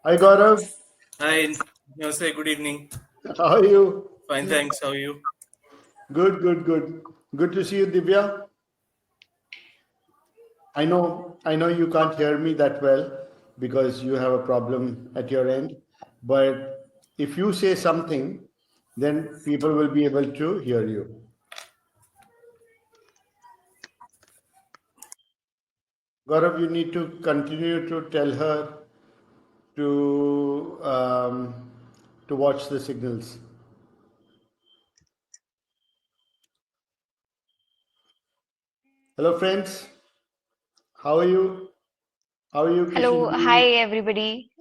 Hi Gaurav, Hi, Namaste, good evening. how are you? Fine, thanks. How are you? Good, good, good. Good to see you, Divya. I know you can't hear me that well because you have a problem at your end. But if you say something, then people will be able to hear you. Gaurav, you need to continue to tell her to to watch the signals. Hello, friends. How are you? How are you, Hello, Kishan? hi everybody.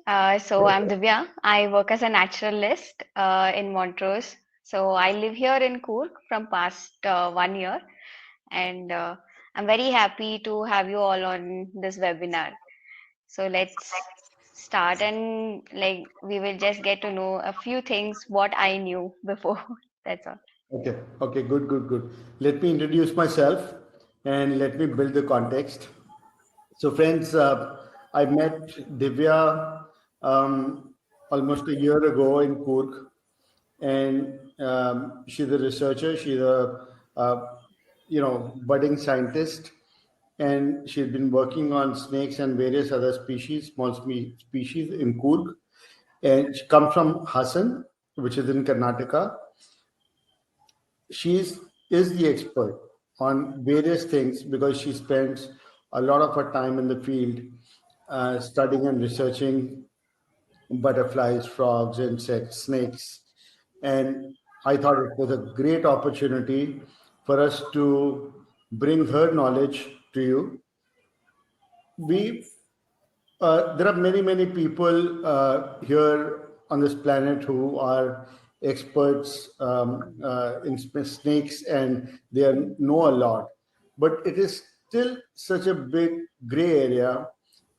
So I'm Divya. I work as a naturalist in Montrose. So I live here in Coorg from past 1 year, and I'm very happy to have you all on this webinar. So let's start, and like we will just get to know a few things what I knew before. That's all. Okay, okay, good, good, good. Let me introduce myself and let me build the context. So, friends, I met Divya almost a year ago in Coorg, and she's a researcher. She's a budding scientist, and she's been working on snakes and various other species, small species in Coorg. And she comes from Hassan, which is in Karnataka. She is the expert on various things because she spends a lot of her time in the field studying and researching butterflies, frogs, insects, snakes. And I thought it was a great opportunity for us to bring her knowledge to you. We There are many, many people here on this planet who are experts in snakes and know a lot. But it is still such a big gray area.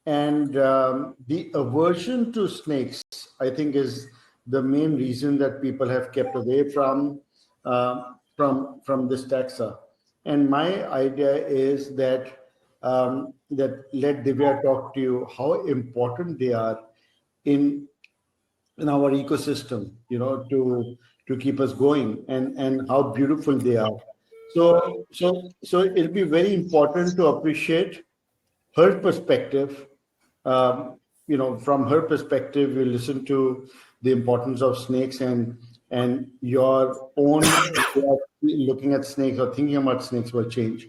And the aversion to snakes, I think, is the main reason that people have kept away from this taxa. And my idea is that let Divya talk to you how important they are in in our ecosystem, to keep us going, and how beautiful they are. So it'll be very important to appreciate her perspective. From her perspective, you listen to the importance of snakes, and your own way of looking at snakes or thinking about snakes will change.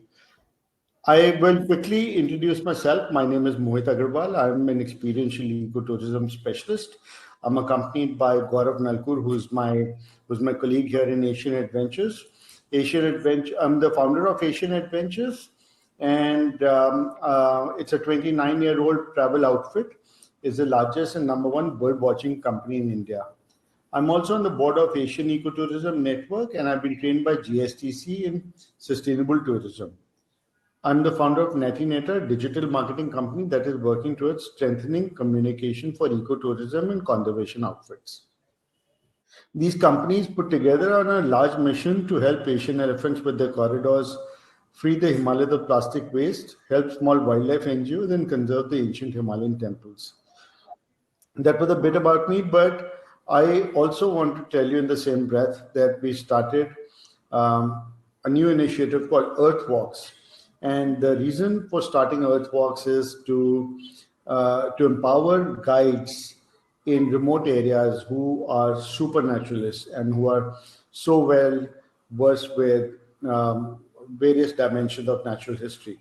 I will quickly introduce myself. My name is Mohit Aggarwal. I'm an experiential ecotourism specialist. I'm accompanied by Gaurav Nalkur, who's my colleague here in Asian Adventures. Asian Adventure. I'm the founder of Asian Adventures, and it's a 29-year-old travel outfit. It's the largest and number one bird watching company in India. I'm also on the board of Asian Ecotourism Network, and I've been trained by GSTC in sustainable tourism. I'm the founder of Natinator, a digital marketing company that is working towards strengthening communication for ecotourism and conservation outfits. These companies put together on a large mission to help Asian elephants with their corridors, free the Himalayas of plastic waste, help small wildlife NGOs, and conserve the ancient Himalayan temples. That was a bit about me, but I also want to tell you in the same breath that we started a new initiative called Earth Walks. And the reason for starting Earth Walks is to empower guides in remote areas who are supernaturalists and who are so well versed with various dimensions of natural history.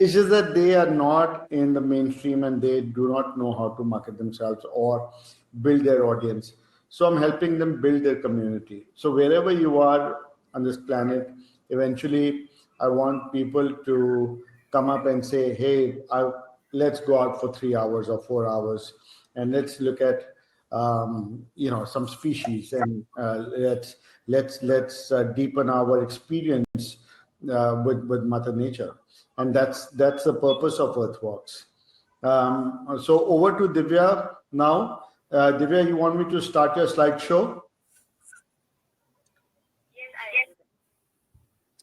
It's just that they are not in the mainstream and they do not know how to market themselves or build their audience. So I'm helping them build their community. So wherever you are on this planet, eventually I want people to come up and say, "Hey, let's go out for 3 hours or 4 hours, and let's look at some species, and let's deepen our experience with Mother Nature." And that's the purpose of Earthwalks. So over to Divya now. Divya, you want me to start your slideshow?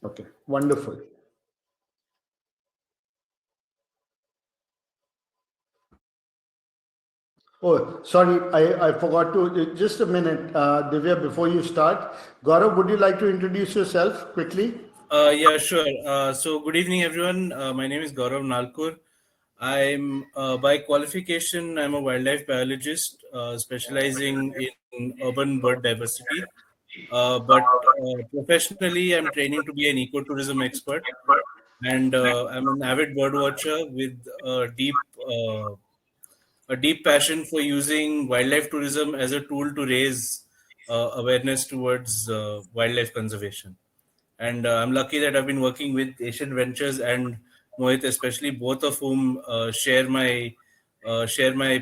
Okay, wonderful. Oh, sorry, I forgot to. Just a minute, Divya, before you start. Gaurav, would you like to introduce yourself quickly? Yeah, sure. So, good evening, everyone. My name is Gaurav Nalkur. I'm by qualification, I'm a wildlife biologist specializing in urban bird diversity. But professionally, I'm training to be an ecotourism expert, and I'm an avid bird watcher with a deep passion for using wildlife tourism as a tool to raise awareness towards wildlife conservation. And I'm lucky that I've been working with Asian Ventures and Mohit, especially both of whom share my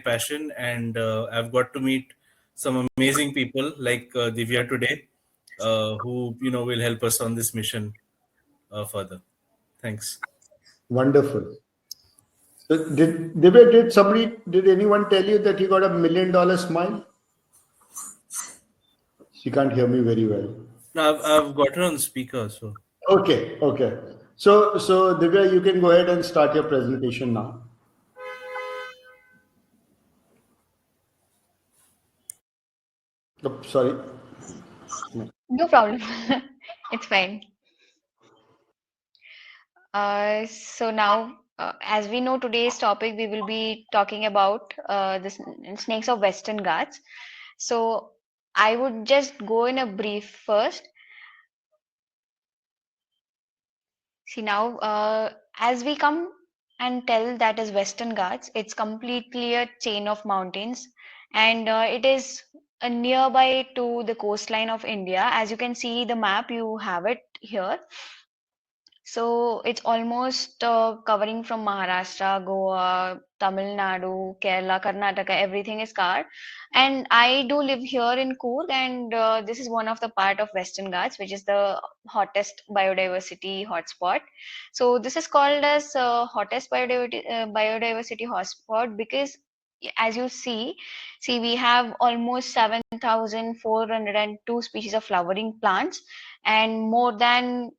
passion. And I've got to meet some amazing people like Divya today, who will help us on this mission further. Thanks. Wonderful. So Divya, did anyone tell you that you got $1 million smile? She can't hear me very well. Now I've got her on speaker, so. Okay, okay. So Divya, you can go ahead and start your presentation now. Oh, sorry. No problem. It's fine. So now, as we know today's topic, we will be talking about the snakes of Western Ghats. So I would just go in a brief first. See now, as we come and tell that is Western Ghats, it's completely a chain of mountains, and it is nearby to the coastline of India. As you can see the map, you have it here. So it's almost covering from Maharashtra, Goa, Tamil Nadu, Kerala, Karnataka, everything is covered. And I do live here in Coorg, and this is one of the part of Western Ghats, which is the hottest biodiversity hotspot. So this is called as hottest biodiversity hotspot because as you see we have almost 7,402 species of flowering plants and more than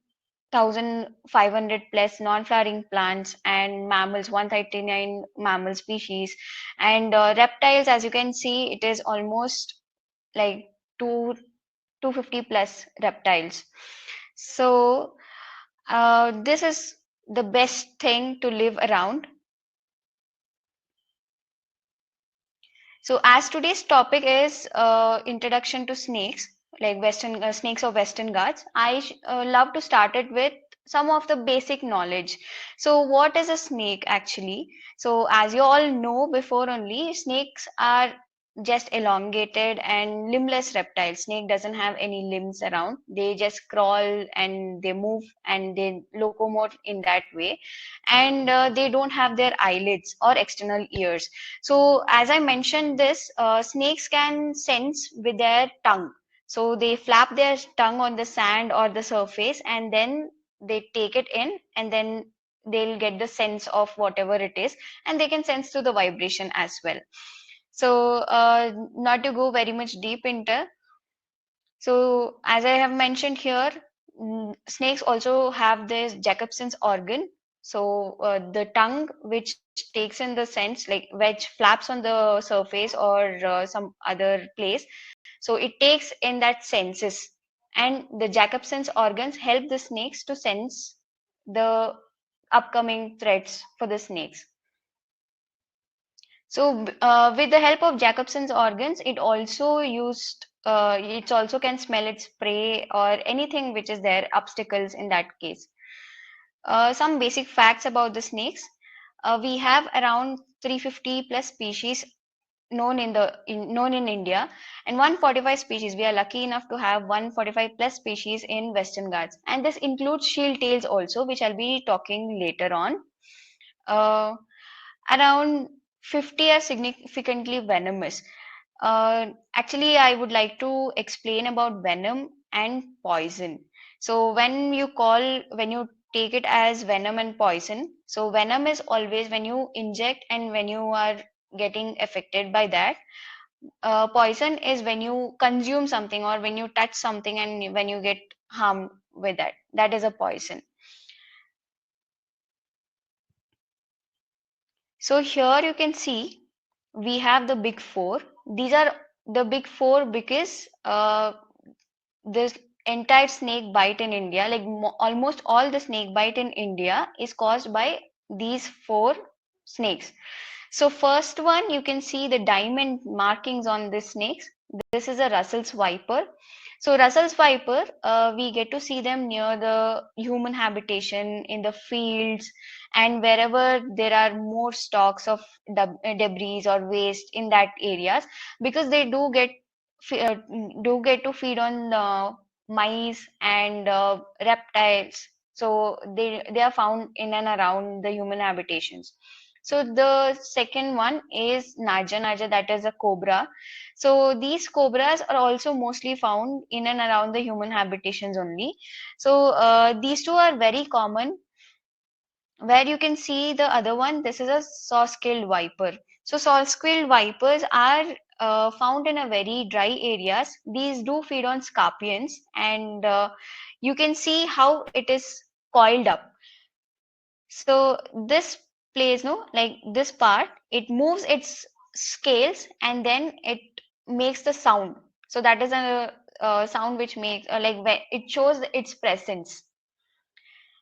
1,500 plus non-flowering plants and mammals, 139 mammal species, and reptiles. As you can see, it is almost like two 250 plus reptiles. So this is the best thing to live around. So as today's topic is introduction to snakes, like Western snakes of Western Ghats, I love to start it with some of the basic knowledge. So what is a snake actually? So as you all know before only, snakes are just elongated and limbless reptiles. Snake doesn't have any limbs around. They just crawl and they move and they locomote in that way. And they don't have their eyelids or external ears. So as I mentioned this, snakes can sense with their tongue. So they flap their tongue on the sand or the surface and then they take it in and then they'll get the sense of whatever it is and they can sense to the vibration as well. So not to go very much deep into, so as I have mentioned here, snakes also have this Jacobson's organ. So the tongue, which takes in the sense like which flaps on the surface or some other place, so it takes in that senses, and the Jacobson's organs help the snakes to sense the upcoming threats for the snakes. So, with the help of Jacobson's organs, it also can smell its prey or anything which is there, obstacles in that case. Some basic facts about the snakes. We have around 350 plus species known in India and 145 species. We are lucky enough to have 145 plus species in Western Ghats, and this includes shield tails also, which I'll be talking later on. Uh, Around 50 are significantly venomous. Actually, I would like to explain about venom and poison. So when you take it as venom and poison, so venom is always when you inject and when you are getting affected by that. Poison is when you consume something or when you touch something and when you get harmed with that. That is a poison. So here you can see we have the big four. These are the big four because this entire snake bite in India, like almost all the snake bite in India is caused by these four snakes. So first one, you can see the diamond markings on the snakes. This is a Russell's viper. So Russell's viper, we get to see them near the human habitation, in the fields, and wherever there are more stocks of debris or waste in that areas, because they do get to feed on mice and reptiles. So they are found in and around the human habitations. So the second one is Naja Naja, that is a cobra. So these cobras are also mostly found in and around the human habitations only. So these two are very common. Where you can see the other one, this is a saw-scaled viper. So saw-scaled vipers are found in a very dry areas. These do feed on scorpions, and you can see how it is coiled up. So this plays, no, like this part, it moves its scales and then it makes the sound. So that is a sound which makes like it shows its presence.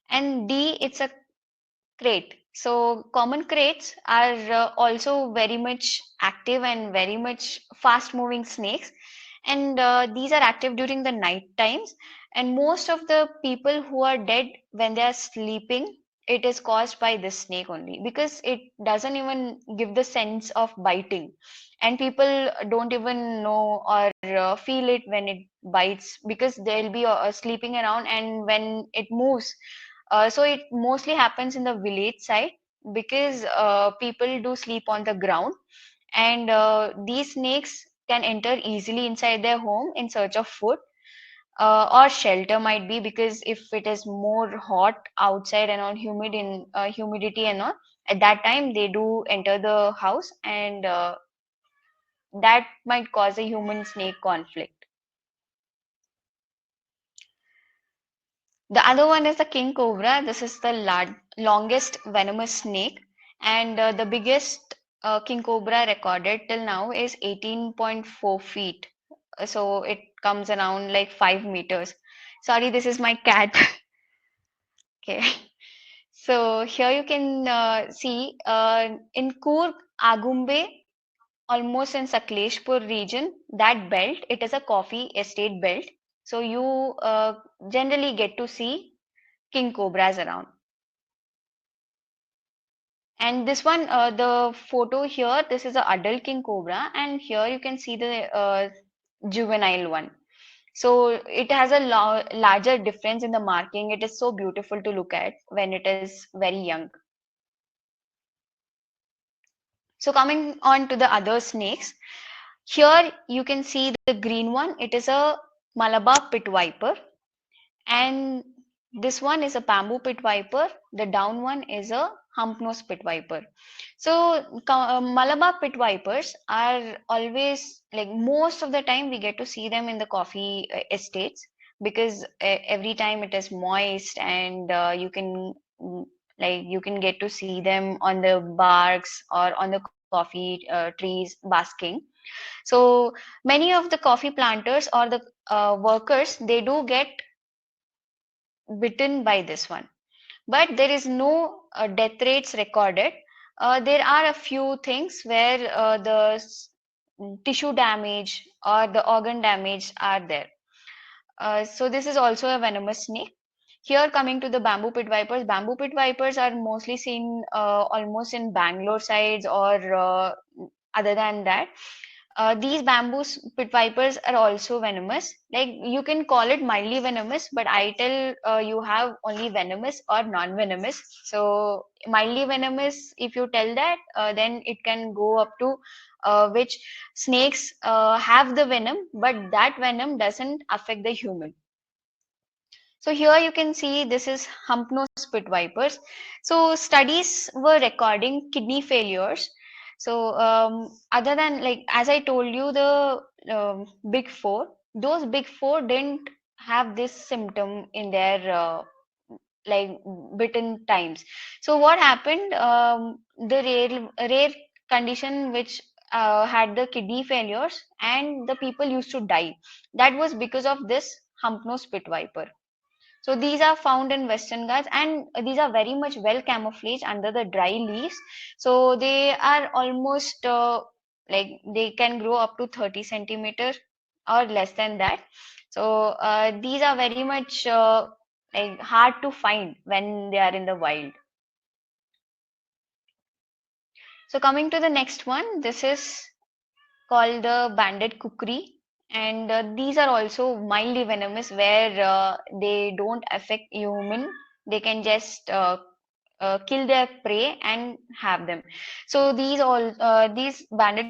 And D, it's a crate. So common crates are also very much active and very much fast moving snakes, and these are active during the night times, and most of the people who are dead when they are sleeping, it is caused by this snake only, because it doesn't even give the sense of biting, and people don't even know or feel it when it bites, because they'll be sleeping around, and when it moves, so it mostly happens in the village side, because people do sleep on the ground, and these snakes can enter easily inside their home in search of food, or shelter might be, because if it is more hot outside and all, humidity and all, at that time they do enter the house, and that might cause a human snake conflict. The other one is the king cobra. This is the longest venomous snake, and the biggest king cobra recorded till now is 18.4 feet. So it comes around like 5 meters. Sorry, this is my cat. Okay. So here you can see in Coorg, Agumbe, almost in Sakleshpur region, that belt, it is a coffee estate belt. So you generally get to see king cobras around. And this one, the photo here, this is a adult king cobra, and here you can see the juvenile one. So it has a larger difference in the marking. It is so beautiful to look at when it is very young. So coming on to the other snakes, here you can see the green one. It is a Malabar pit viper, and this one is a bamboo pit viper. The down one is a hump nose pit viper. So Malabar pit vipers are always, like most of the time we get to see them in the coffee estates, because every time it is moist, and you can like you can get to see them on the barks or on the coffee trees basking. So many of the coffee planters or the workers, they do get bitten by this one, but there is no death rates recorded. There are a few things where tissue damage or the organ damage are there. So this is also a venomous snake. Here, coming to the bamboo pit vipers are mostly seen almost in Bangalore sides, or other than that, these pit vipers are also venomous. Like you can call it mildly venomous, but I tell you have only venomous or non-venomous. So mildly venomous, if you tell that, then it can go up to which snakes have the venom, but that venom doesn't affect the human. So here you can see this is hump nose pit vipers. So studies were recording kidney failures. So other than, like as I told you, the big four, those big four didn't have this symptom in their like bitten times. So what happened? The rare condition which had the kidney failures and the people used to die. That was because of this hump-nosed pit viper. So these are found in Western Ghats, and these are very much well camouflaged under the dry leaves. So they are almost like they can grow up to 30 centimeters or less than that. So these are very much like hard to find when they are in the wild. So coming to the next one, this is called the banded kukri, and these are also mildly venomous, where they don't affect human. They can just kill their prey and have them. So these banded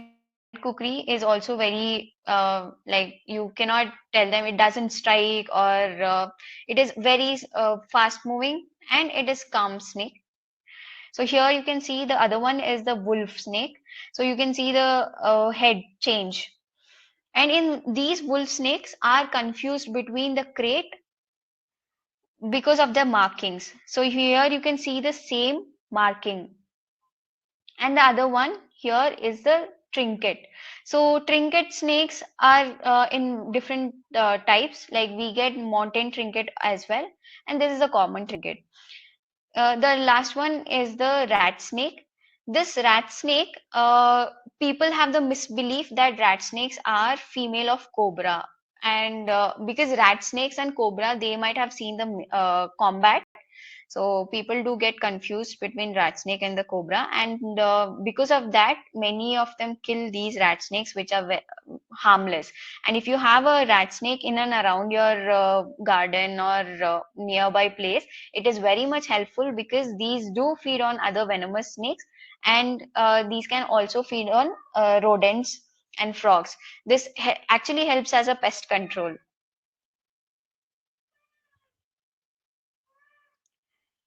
kukri is also very like you cannot tell them, it doesn't strike, or it is very fast moving, and it is calm snake. So here you can see the other one is the wolf snake. So you can see the head change. And in these wolf snakes are confused between the crate because of their markings. So here you can see the same marking. And the other one here is the trinket. So trinket snakes are in different types. Like we get mountain trinket as well. And this is a common trinket. The last one is the rat snake. This rat snake, people have the misbelief that rat snakes are female of cobra, and because rat snakes and cobra, they might have seen the combat. So people do get confused between rat snake and the cobra, and because of that, many of them kill these rat snakes, which are harmless. And if you have a rat snake in and around your garden or nearby place, it is very much helpful because these do feed on other venomous snakes, and these can also feed on rodents and frogs. This actually helps as a pest control.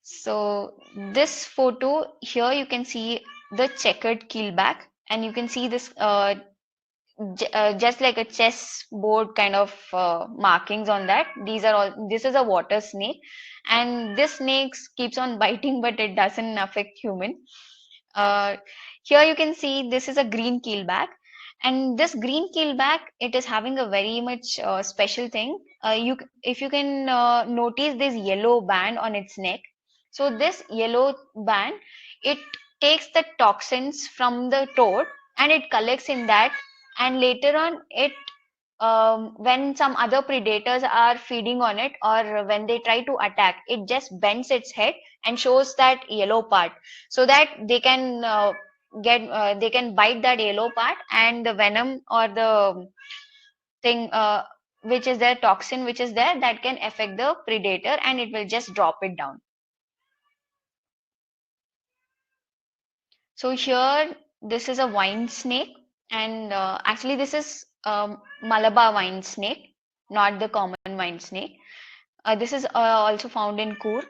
So this photo here, you can see the checkered keelback, and you can see this just like a chessboard kind of markings on that. These are all. This is a water snake, and this snake keeps on biting, but it doesn't affect human. Uh, Here you can see this is a green keelback, and this green keelback, it is having a very much special thing. If you can notice this yellow band on its neck. So this yellow band, it takes the toxins from the toad and it collects in that, and later on it when some other predators are feeding on it, or when they try to attack, it just bends its head and shows that yellow part, so that they can bite that yellow part, and the venom or the thing which is there, toxin which is there, that can affect the predator, and it will just drop it down. So here, this is a wine snake, and actually this is Malabar wine snake, not the common wine snake. This is also found in Coorg.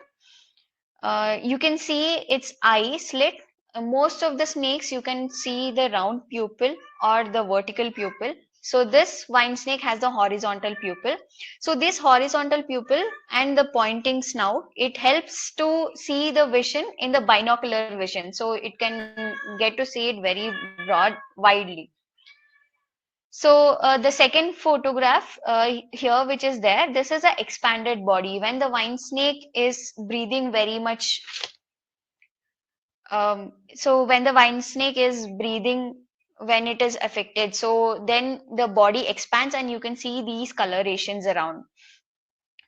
You can see its eye slit. Most of the snakes, you can see the round pupil or the vertical pupil. So this wine snake has the horizontal pupil. So this horizontal pupil and the pointing snout, it helps to see the vision in the binocular vision. So it can get to see it very broad, widely. So the second photograph here, which is there, this is an expanded body. When the wine snake is breathing very much, so when the wine snake is breathing, when it is affected, so then the body expands and you can see these colorations around.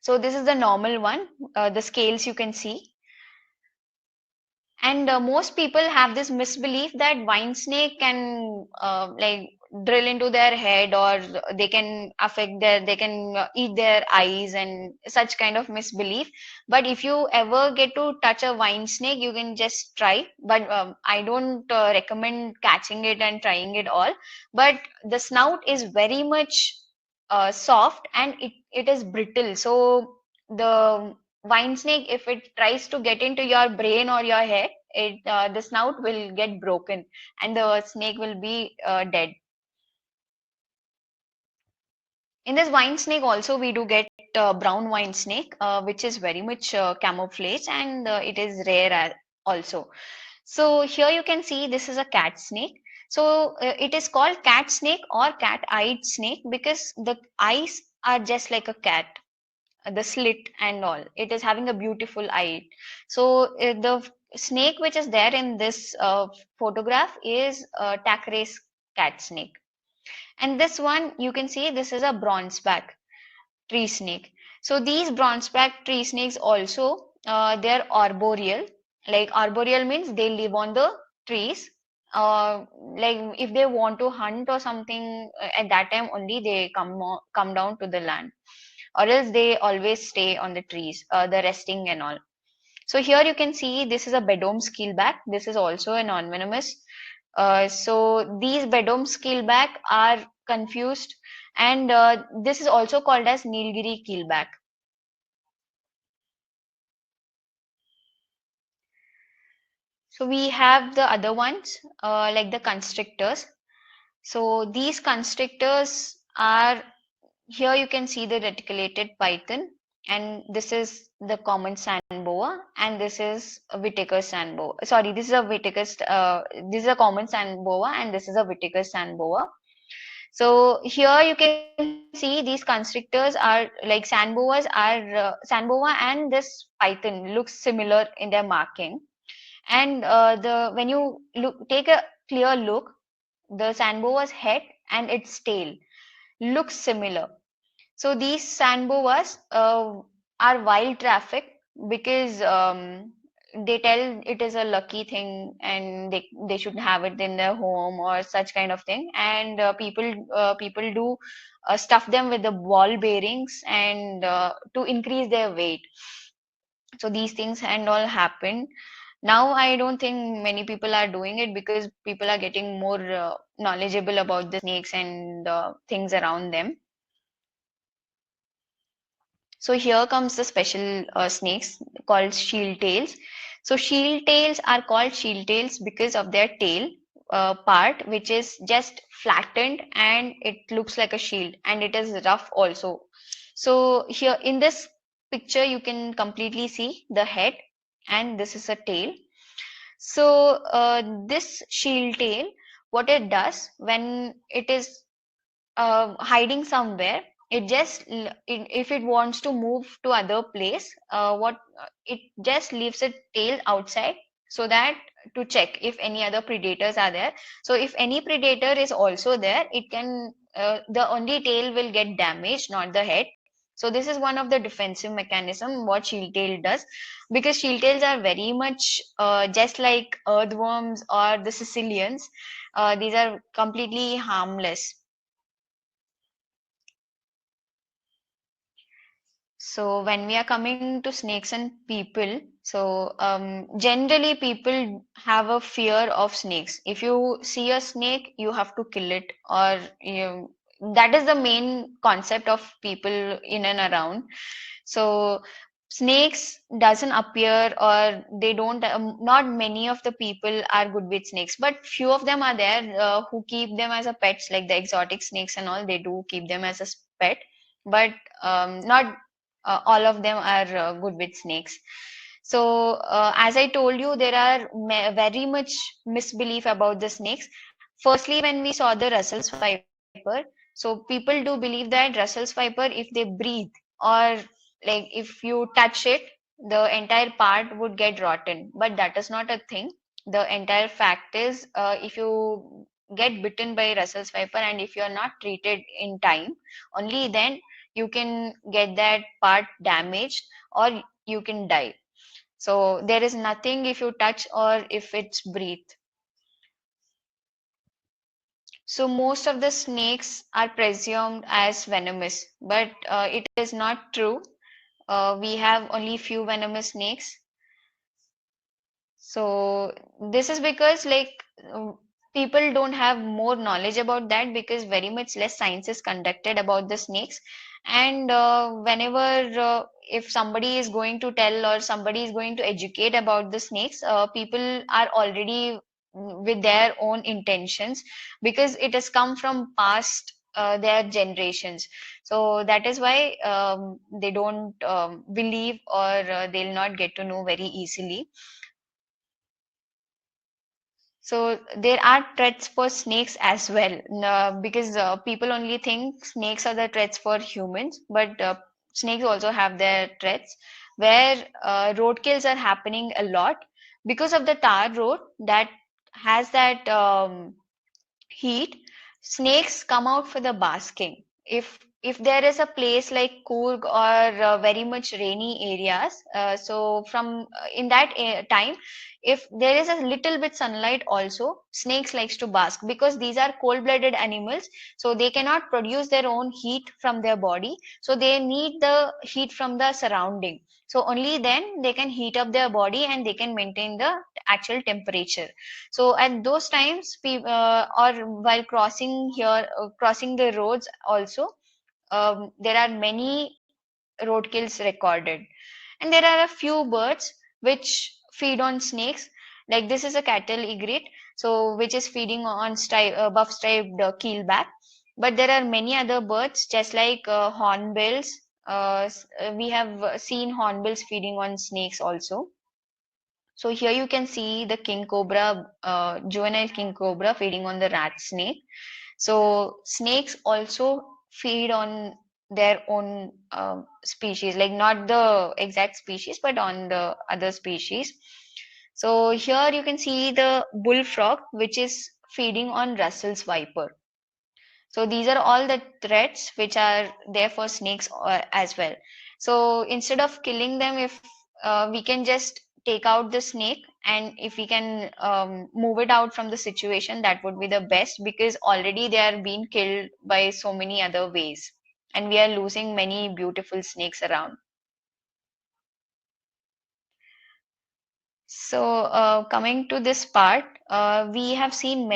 So this is the normal one, the scales you can see. And most people have this misbelief that wine snake can like drill into their head, or they can eat their eyes, and such kind of misbelief. But if you ever get to touch a wine snake, you can just try. But I don't recommend catching it and trying it all. But the snout is very much soft, and it is brittle. So the wine snake, if it tries to get into your brain or your head, the snout will get broken and the snake will be dead. In this wine snake also, we do get brown wine snake, which is very much camouflage, and it is rare also. So here you can see this is a cat snake. So it is called cat snake or cat-eyed snake because the eyes are just like a cat, the slit and all. It is having a beautiful eye. So the snake which is there in this photograph is Thackeray's cat snake. And this one, you can see this is a bronzeback tree snake. So these bronzeback tree snakes also, they're arboreal. Like arboreal means they live on the trees. Like if they want to hunt or something, at that time only they come down to the land, or else they always stay on the trees, the resting and all. So here you can see this is a Bedouin keelback. This is also a non-venomous. So these Bedouin keelback are confused, and this is also called as Nilgiri keelback. So we have the other ones like the constrictors. So these constrictors are, here you can see the reticulated python, and this is the common sand boa, and this is a Whitaker's sand boa. Sorry, this is a Whitaker's. This is a common sand boa, and this is a Whitaker's sand boa. So here you can see these constrictors are like sand boa and this python looks similar in their marking, and the when you take a clear look, the sand boa's head and its tail looks similar. So these sand boas are wild traffic because they tell it is a lucky thing and they should have it in their home or such kind of thing. And people do stuff them with the ball bearings and to increase their weight. So these things and all happen. Now I don't think many people are doing it because people are getting more knowledgeable about the snakes and things around them. So here comes the special snakes called shield tails. So shield tails are called shield tails because of their tail part, which is just flattened and it looks like a shield, and it is rough also. So here in this picture, you can completely see the head, and this is a tail. So this shield tail, what it does when it is hiding somewhere, it just if it wants to move to other place, what it just leaves its tail outside so that to check if any other predators are there. So if any predator is also there, it can the only tail will get damaged, not the head. So this is one of the defensive mechanism what shield tail does, because shield tails are very much just like earthworms or the Sicilians. These are completely harmless. So when we are coming to snakes and people, so generally people have a fear of snakes. If you see a snake, you have to kill it, or that is the main concept of people in and around. So snakes doesn't appear, or they don't. Not many of the people are good with snakes, but few of them are there who keep them as a pets, like the exotic snakes and all. They do keep them as a pet, but not all of them are good with snakes. So, as I told you, there are very much misbelief about the snakes. Firstly, when we saw the Russell's viper, so people do believe that Russell's viper, if they breathe or like if you touch it, the entire part would get rotten. But that is not a thing. The entire fact is, if you get bitten by Russell's viper and if you are not treated in time, only then you can get that part damaged or you can die. So there is nothing if you touch or if it's breathe. So most of the snakes are presumed as venomous, but it is not true. We have only few venomous snakes. So this is because like people don't have more knowledge about that, because very much less science is conducted about the snakes. And whenever if somebody is going to tell or somebody is going to educate about the snakes, people are already with their own intentions, because it has come from past their generations. So that is why they don't believe, or they'll not get to know very easily. So there are threats for snakes as well, because people only think snakes are the threats for humans, but snakes also have their threats, where roadkills are happening a lot because of the tar road that has that heat. Snakes come out for the basking. If there is a place like Coorg or very much rainy areas, so from in that time, if there is a little bit sunlight also, snakes likes to bask because these are cold-blooded animals, so they cannot produce their own heat from their body, so they need the heat from the surrounding. So only then they can heat up their body and they can maintain the actual temperature. So at those times, or while crossing the roads also, there are many roadkills recorded. And there are a few birds which feed on snakes. Like this is a cattle egret, so which is feeding on buff striped keelback. But there are many other birds, just like hornbills. We have seen hornbills feeding on snakes also. So here you can see the king cobra, juvenile king cobra feeding on the rat snake. So snakes also feed on their own species, like not the exact species, but on the other species. So here you can see the bullfrog, which is feeding on Russell's viper. So these are all the threats which are there for snakes as well. So instead of killing them, if we can just take out the snake, and if we can move it out from the situation, that would be the best, because already they are being killed by so many other ways, and we are losing many beautiful snakes around. So, coming to this part, we have seen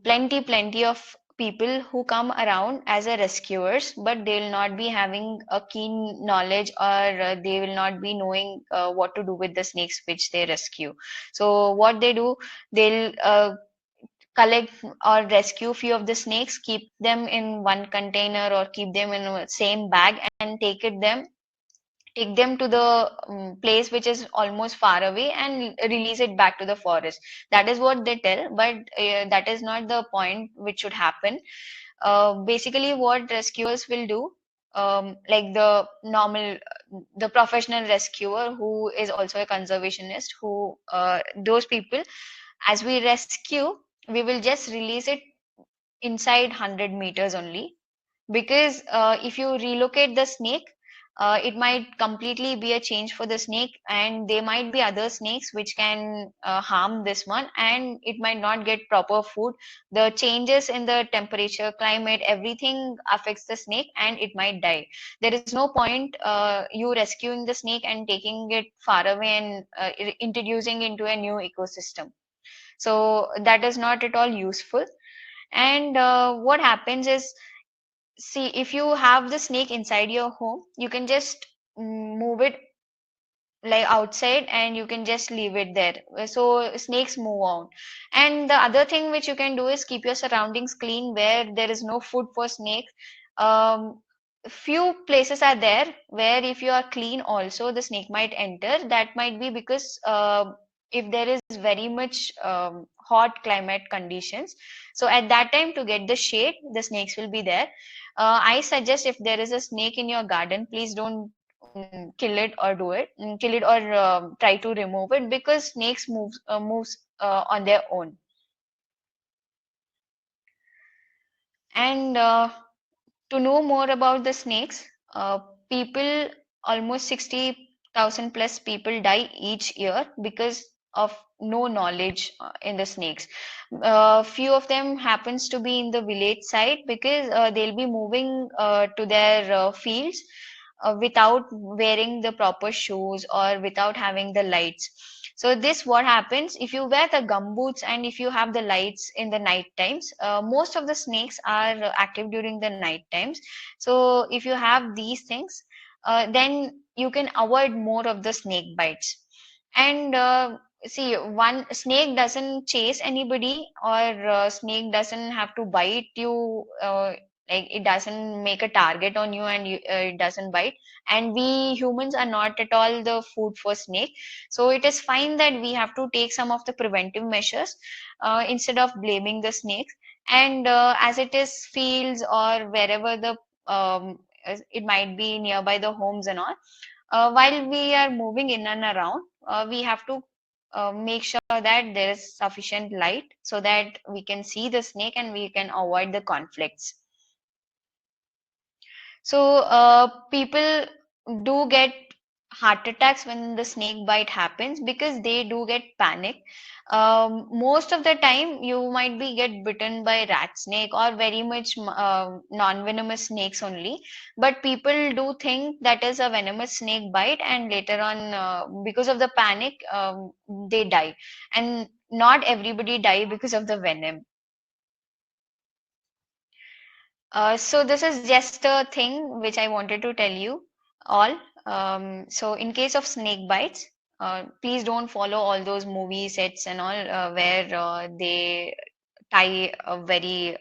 plenty of people who come around as a rescuers, but they will not be having a keen knowledge, or they will not be knowing what to do with the snakes which they rescue. So, what they do, they'll collect or rescue few of the snakes, keep them in one container or keep them in a same bag, and take them to the place which is almost far away and release it back to the forest. That is what they tell, but that is not the point which should happen. Basically what rescuers will do, like the professional rescuer who is also a conservationist, who those people, as we rescue, we will just release it inside 100 meters only, because if you relocate the snake, it might completely be a change for the snake, and there might be other snakes which can harm this one, and it might not get proper food. The changes in the temperature, climate, everything affects the snake, and it might die. There is no point you rescuing the snake and taking it far away and introducing into a new ecosystem. So that is not at all useful. And what happens is, see, if you have the snake inside your home, you can just move it like outside, and you can just leave it there. So snakes move on. And the other thing which you can do is keep your surroundings clean where there is no food for snakes. Um, few places are there where if you are clean also, the snake might enter. That might be because if there is very much hot climate conditions, so at that time, to get the shade, the snakes will be there. I suggest, if there is a snake in your garden, please don't kill it, or try to remove it, because snakes moves on their own. And to know more about the snakes, people, almost 60,000 plus people die each year because of no knowledge in the snakes. Few of them happens to be in the village side, because they'll be moving to their fields without wearing the proper shoes or without having the lights. So this what happens if you wear the gumboots and if you have the lights in the night times. Most of the snakes are active during the night times. So if you have these things, then you can avoid more of the snake bites. And see, one snake doesn't chase anybody, or snake doesn't have to bite you like it doesn't make a target on you, and it doesn't bite. And we humans are not at all the food for snake, so it is fine that we have to take some of the preventive measures instead of blaming the snakes. And as it is fields or wherever the it might be nearby the homes and all, while we are moving in and around, we have to make sure that there is sufficient light so that we can see the snake and we can avoid the conflicts. So people do get heart attacks when the snake bite happens because they do get panic. Most of the time, you might be get bitten by rat snake or very much non-venomous snakes only. But people do think that is a venomous snake bite, and later on, because of the panic, they die. And not everybody die because of the venom. So this is just a thing which I wanted to tell you all. So in case of snake bites, please don't follow all those movie sets and all where they tie a very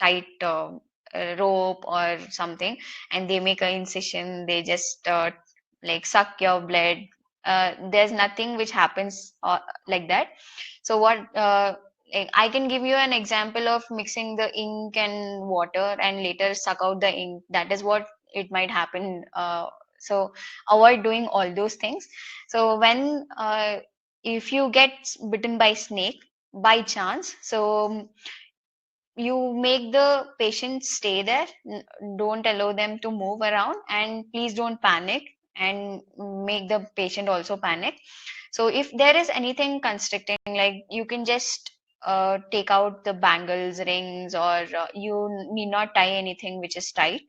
tight rope or something, and they make an incision. They just like suck your blood. There's nothing which happens like that. So what like I can give you an example of mixing the ink and water and later suck out the ink. That is what it might happen. So avoid doing all those things. So when if you get bitten by snake by chance, so you make the patient stay there. Don't allow them to move around, and please don't panic and make the patient also panic. So if there is anything constricting, like you can just take out the bangles, rings, or you need not tie anything which is tight.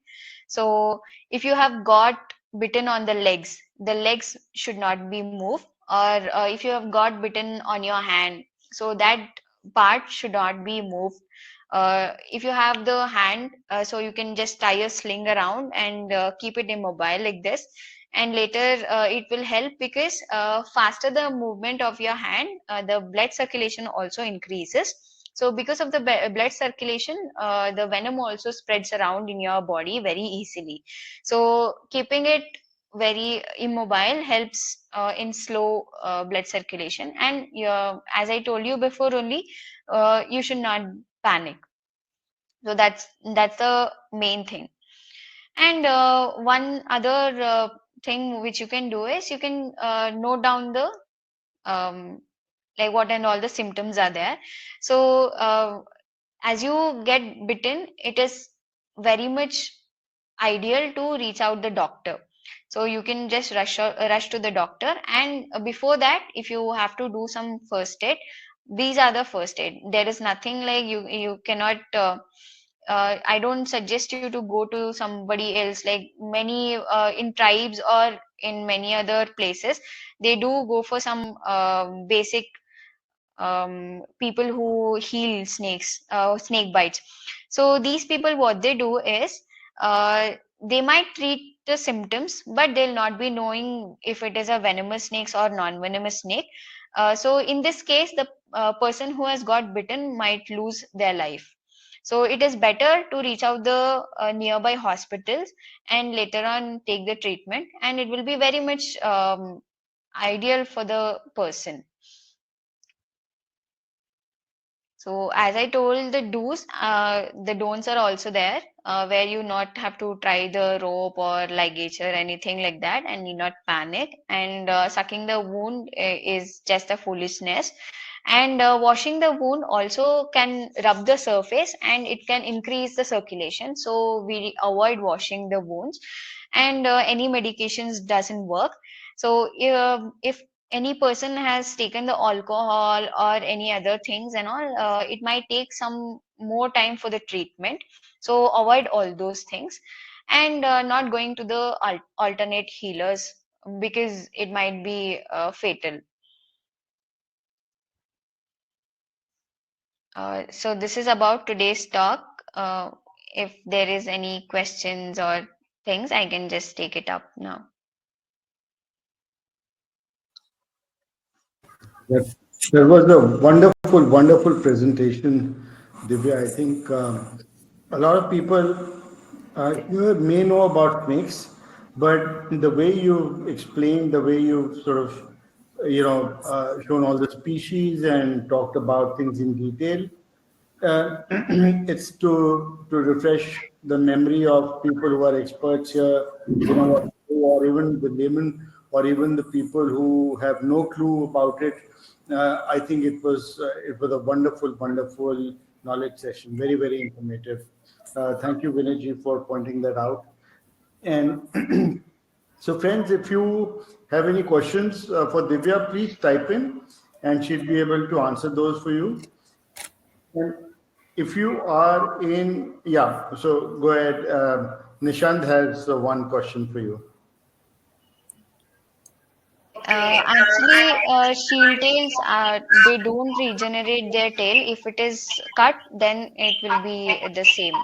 So if you have got bitten on the legs should not be moved, or if you have got bitten on your hand, so that part should not be moved. If you have the hand, so you can just tie a sling around and keep it immobile like this, and later it will help because faster the movement of your hand, the blood circulation also increases. So because of the blood circulation, the venom also spreads around in your body very easily. So keeping it very immobile helps in slow blood circulation. And as I told you before only, you should not panic. So that's the main thing. And one other thing which you can do is you can note down the um, like what and all the symptoms are there. So as you get bitten, it is very much ideal to reach out the doctor. So you can just rush to the doctor, and before that, if you have to do some first aid, these are the first aid. There is nothing like you cannot. I don't suggest you to go to somebody else. Like many in tribes or in many other places, they do go for some basic people who heal snakes, snake bites. So these people, what they do is they might treat the symptoms, but they'll not be knowing if it is a venomous snake or non-venomous snake. So in this case, the person who has got bitten might lose their life. So it is better to reach out the nearby hospitals and later on take the treatment, and it will be very much ideal for the person. So as I told, the do's, the don'ts are also there, where you not have to try the rope or ligature, anything like that, and need not panic. And sucking the wound is just a foolishness. And washing the wound also can rub the surface and it can increase the circulation. So we avoid washing the wounds, and any medications doesn't work. So if any person has taken the alcohol or any other things and all, it might take some more time for the treatment. So avoid all those things, and not going to the alternate healers because it might be fatal. So this is about today's talk. If there is any questions or things, I can just take it up now. That, that was a wonderful, wonderful presentation, Divya. I think a lot of people You may know about snakes, but the way you explained, the way you sort of, shown all the species and talked about things in detail, it's to refresh the memory of people who are experts here, what to do, or even the laymen, or even the people who have no clue about it. I think it was a wonderful, wonderful knowledge session. Very, very informative. Thank you, Vinayji, for pointing that out. And so, friends, if you have any questions for Divya, please type in, and she'll be able to answer those for you. And if you are in, yeah, so go ahead. Nishant has one question for you. Okay, actually, shield tails they don't regenerate their tail. If it is cut, then it will be the same.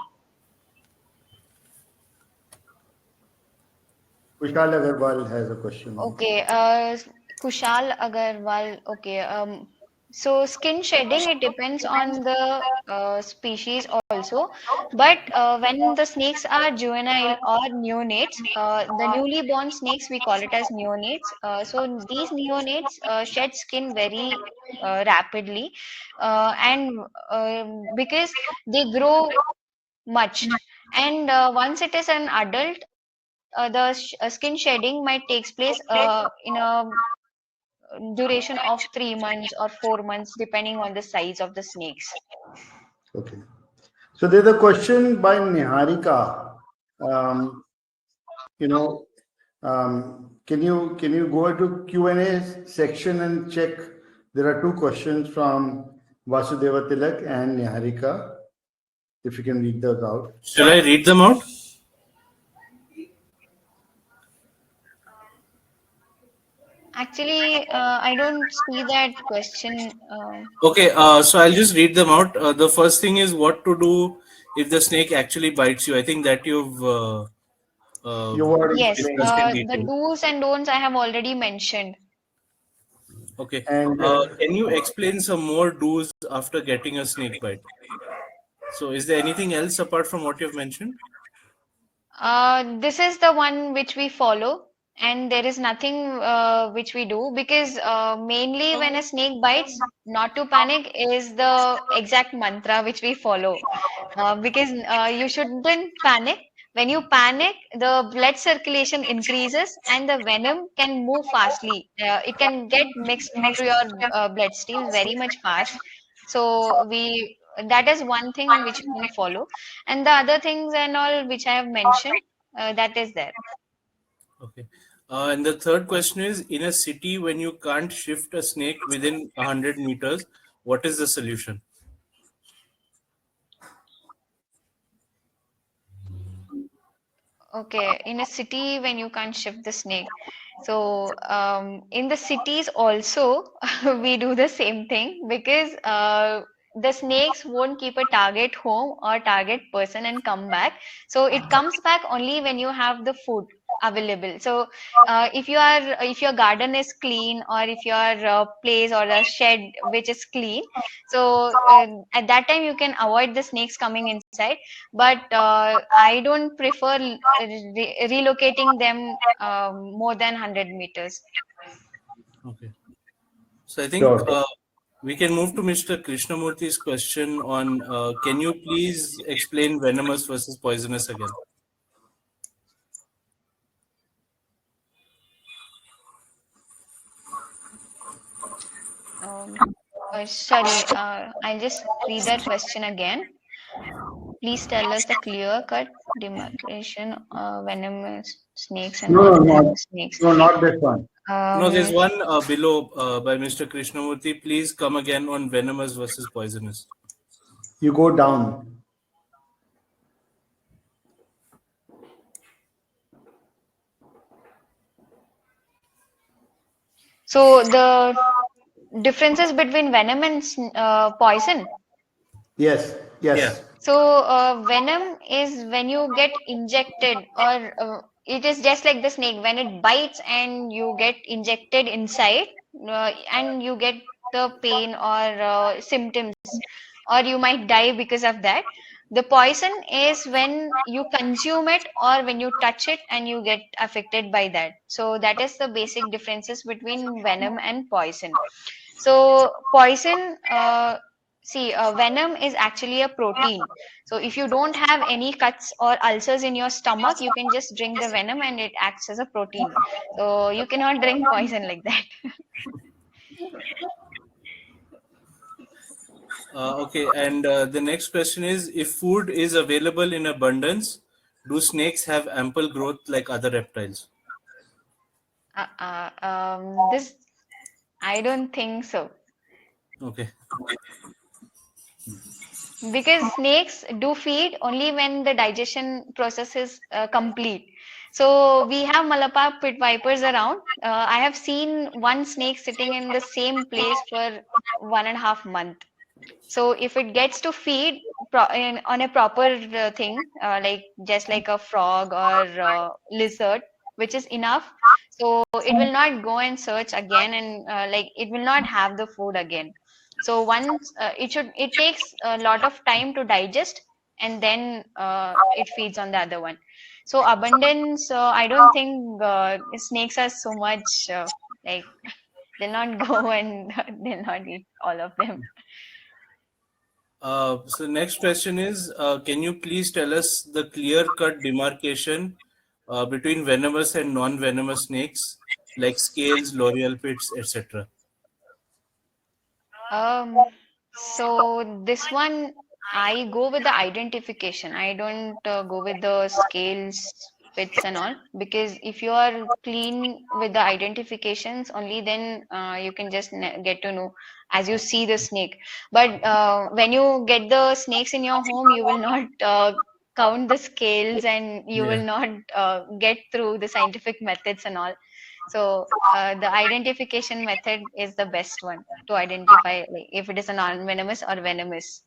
Vishal Agarwal has a question. Okay, Kushal Agarwal. Okay, so skin shedding, it depends on the species also. But when the snakes are juvenile or neonates, the newly born snakes, we call it as neonates. So these neonates shed skin very rapidly, and because they grow much. And once it is an adult, the skin shedding might takes place in a duration of 3 months or 4 months, depending on the size of the snakes. Okay. So there's a question by Niharika. Um, you know, can you go to Q&A section and check? There are two questions from Vasudeva Tilak and Niharika. If you can read those out. Shall I read them out? Actually, I don't see that question. Okay, so I'll just read them out. The first thing is what to do if the snake actually bites you. I think that you've You already Yes, explained. discussed in the detail. do's and don'ts I have already mentioned. Okay, And can you explain some more do's after getting a snake bite? So, is there anything else apart from what you've mentioned? This is the one which we follow, and there is nothing which we do because mainly when a snake bites, not to panic is the exact mantra which we follow. Because you shouldn't panic. When you panic, the blood circulation increases and the venom can move fastly. It can get mixed into your bloodstream very much fast. So we that is one thing which we follow, and the other things and all which I have mentioned, that is there. Okay. And the third question is, in a city when you can't shift a snake within 100 meters, what is the solution? Okay, in a city when you can't shift the snake. So, in the cities also, we do the same thing because the snakes won't keep a target home or target person and come back. So it comes back only when you have the food available. So, if your garden is clean or if your place or the shed which is clean, so at that time you can avoid the snakes coming inside. But I don't prefer relocating them more than 100 meters. Okay. So I think sure. we can move to Mr. Krishnamurthy's question on can you please explain venomous versus poisonous again? Um, Sorry, I'll just read that question again. Please tell us the clear-cut demarcation of venomous snakes and No, no, not, non-venomous snakes. no, not this one. No, there's Um, one below by Mr. Krishnamurthy. Please come again on venomous versus poisonous. You go down. so the differences between venom and poison. Yes, Yeah. yes. So, venom is when you get injected, or it is just like the snake when it bites and you get injected inside, and you get the pain or symptoms, or you might die because of that. The poison is when you consume it or when you touch it and you get affected by that. So that is the basic differences between venom and poison. So poison, venom is actually a protein. So if you don't have any cuts or ulcers in your stomach, you can just drink the venom and it acts as a protein. So you cannot drink poison like that. Okay, and the next question is, if food is available in abundance, do snakes have ample growth like other reptiles? This I don't think so. Okay. Because snakes do feed only when the digestion process is complete. So we have Malapa pit vipers around. I have seen one snake sitting in the same place for 1.5 months. So if it gets to feed on a proper thing, like just like a frog or lizard, which is enough, so it will not go and search again, and like it will not have the food again. So once it takes a lot of time to digest, and then it feeds on the other one. So abundance, I don't think snakes are so much like they'll not go and they'll not eat all of them. So next question is, can you please tell us the clear-cut demarcation between venomous and non-venomous snakes, like scales, L'Oreal pits, etc.? Um, so this one, I go with the identification. I don't go with the scales, fits and all, because if you are clean with the identifications, only then you can just get to know as you see the snake. But when you get the snakes in your home, you will not count the scales and you will Yeah. not get through the scientific methods and all. So the identification method is the best one to identify like, if it is a non-venomous or venomous.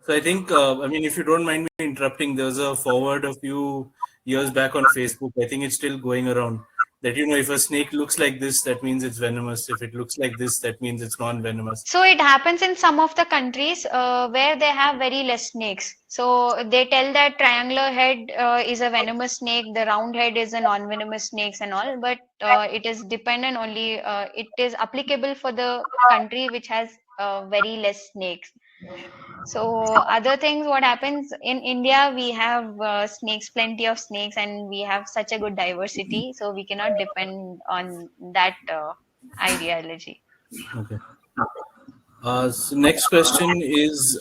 So I think, I mean, if you don't mind me interrupting, there was a forward a few years back on Facebook. I think it's still going around that, if a snake looks like this, that means it's venomous. If it looks like this, that means it's non-venomous. So it happens in some of the countries where they have very less snakes. So they tell that triangular head is a venomous snake, the round head is a non-venomous snakes and all, but it is dependent only, it is applicable for the country which has very less snakes. So other things, what happens in India, we have snakes, plenty of snakes, and we have such a good diversity. So we cannot depend on that ideology. Okay. So next question is,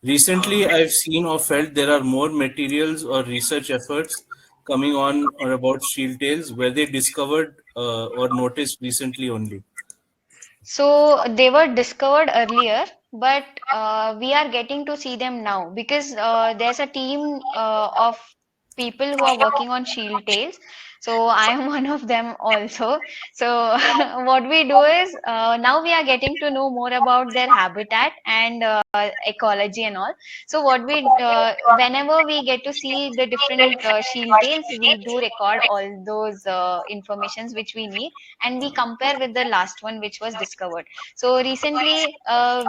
recently I've seen or felt there are more materials or research efforts coming on or about shield tails. Were they discovered or noticed recently only? So they were discovered earlier, but we are getting to see them now because there's a team of people who are working on shield tails. So I am one of them also. So what we do is now we are getting to know more about their habitat and ecology and all. So what we whenever we get to see the different shield tails, we do record all those informations which we need, and we compare with the last one which was discovered. So recently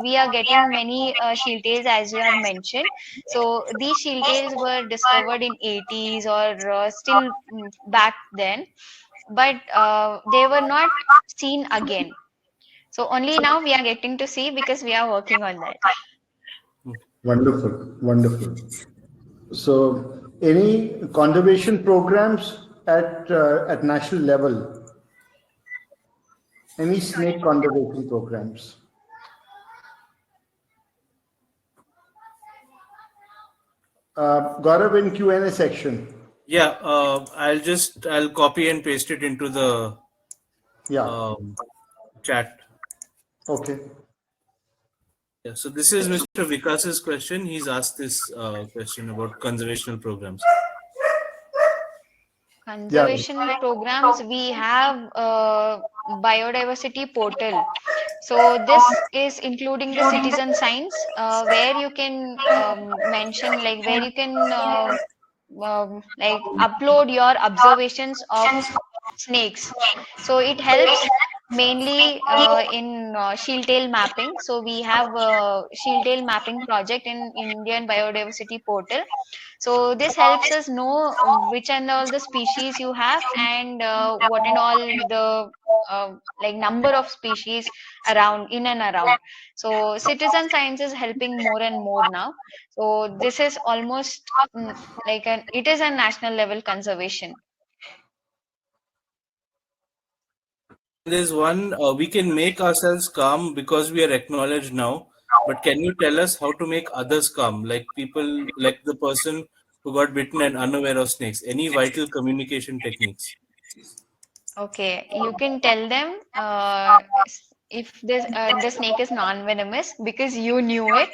we are getting many shield tails as you have mentioned. So these shield tails were discovered in 80s or still back then, but they were not seen again. So only now we are getting to see because we are working on that. Wonderful, wonderful. So, any conservation programs at national level? Any snake conservation programs? Gaurav, in Q&A section. Yeah, I'll copy and paste it into the Yeah. um, chat. Okay. Yeah, so this is Mr. Vikas's question. He's asked this question about conservational programs. Yeah. Conservation programs, we have a biodiversity portal. So this is including the citizen science, where you can mention like where you can like upload your observations of snakes. So it helps mainly in shield tail mapping. So we have a shield tail mapping project in Indian Biodiversity Portal. So this helps us know which and all the species you have, and what and all the like number of species around in and around. So citizen science is helping more and more now. So this is almost like it is a national level conservation. And there's one, we can make ourselves calm because we are acknowledged now. But can you tell us how to make others calm, like people, like the person who got bitten and unaware of snakes? Any vital communication techniques? Okay, you can tell them if the snake is non-venomous because you knew it.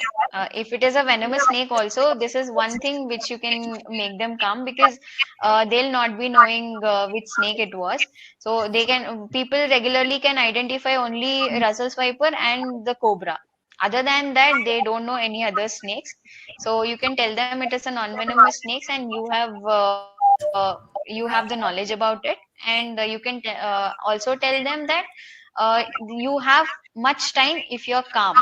If it is a venomous snake, also this is one thing which you can make them calm because they'll not be knowing which snake it was. So they can people regularly can identify only Russell's viper and the cobra. Other than that, they don't know any other snakes. So you can tell them it is a non-venomous snakes, and you have the knowledge about it, and you can also tell them that you have much time if you're calm.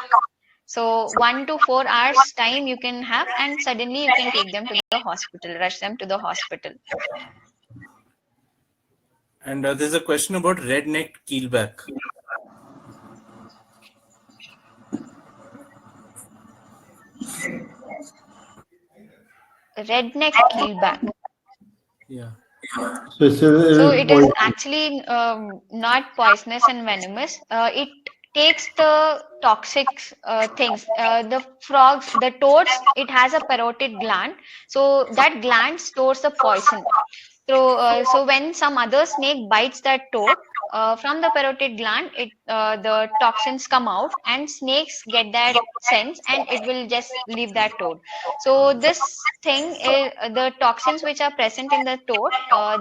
So 1 to 4 hours time you can have, and suddenly you can take them to the hospital, rush them to the hospital. And there's a question about red-necked keelback. Redneck keelback. Yeah. So it's So a it is actually not poisonous and venomous. It takes the toxic things. The frogs, the toads, it has a parotid gland. So that gland stores the poison. So when some other snake bites that toad, from the parotid gland, the toxins come out, and snakes get that sense, and it will just leave that toad. So this thing is the toxins which are present in the toad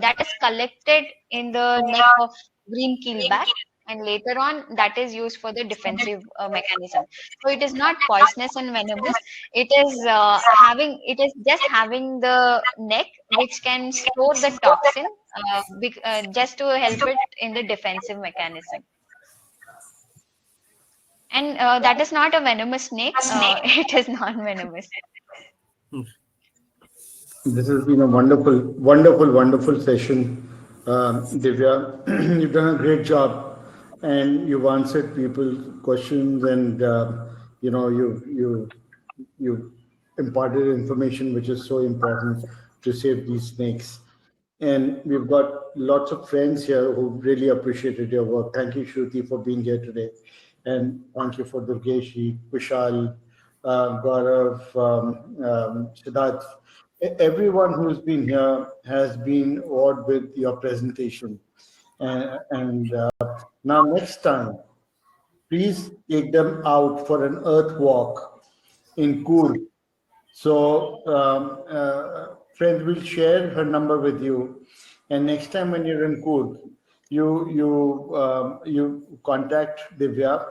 that is collected in the neck of green keelback, and later on that is used for the defensive mechanism. So it is not poisonous and venomous. It is just having the neck which can store the toxin just to help it in the defensive mechanism. And that is not a venomous snake. It is non-venomous. This has been a wonderful, wonderful, wonderful session, Divya. You've done a great job, and you've answered people's questions, and you imparted information which is so important to save these snakes. And we've got lots of friends here who really appreciated your work. Thank you, Shruti, for being here today. And thank you for Durgeshi, Vishal, Gaurav, Siddharth. Everyone who's been here has been awed with your presentation. And now, next time, please take them out for an earth walk in Coorg. So, friends, will share her number with you, and next time when you're in Coorg, you contact Divya,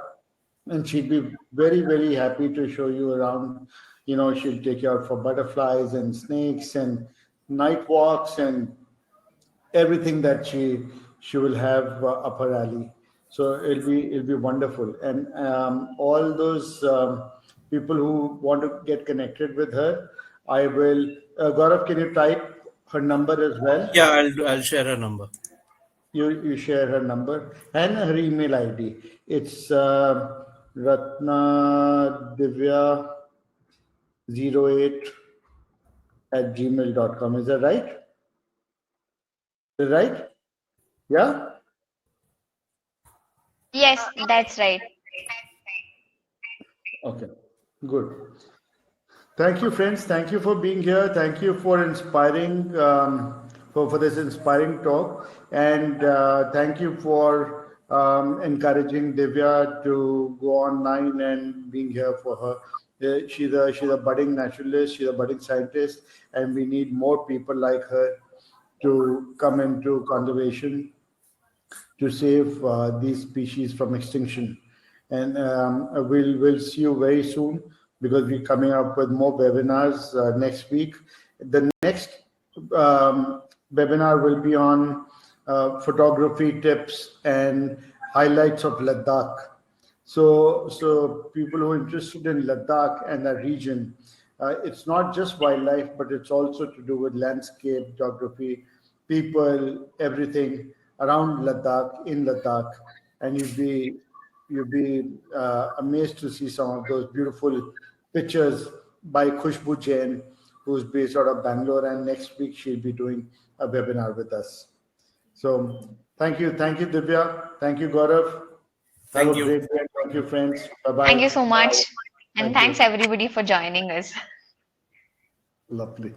and she'd be very very happy to show you around. She'll take you out for butterflies and snakes and night walks and everything that she will have up her alley. So it'll be wonderful, and all those people who want to get connected with her, I will. Gaurav, can you type her number as well? Yeah, I'll share her number. You share her number and her email ID. It's Ratna Divya 08 at gmail.com. Is that right? Is that right? Yeah. Yes, that's right. Okay. Good. Thank you, friends. Thank you for being here. Thank you for inspiring, for this inspiring talk. And thank you for encouraging Divya to go online and being here for her. She's a budding naturalist, she's a budding scientist, and we need more people like her to come into conservation to save these species from extinction. And we'll see you very soon because we're coming up with more webinars next week. The next webinar will be on photography tips and highlights of Ladakh. So people who are interested in Ladakh and the region, it's not just wildlife, but it's also to do with landscape, geography, people, everything around Ladakh, in Ladakh, and you'd be amazed to see some of those beautiful pictures by Khushbu Jain, who's based out of Bangalore, and next week she'll be doing a webinar with us. So thank you, Divya. Thank you, Gaurav. Have a Thank you. great day. Thank you, friends. Bye Thank bye. you so much. And Thank you. thanks everybody for joining us. Lovely.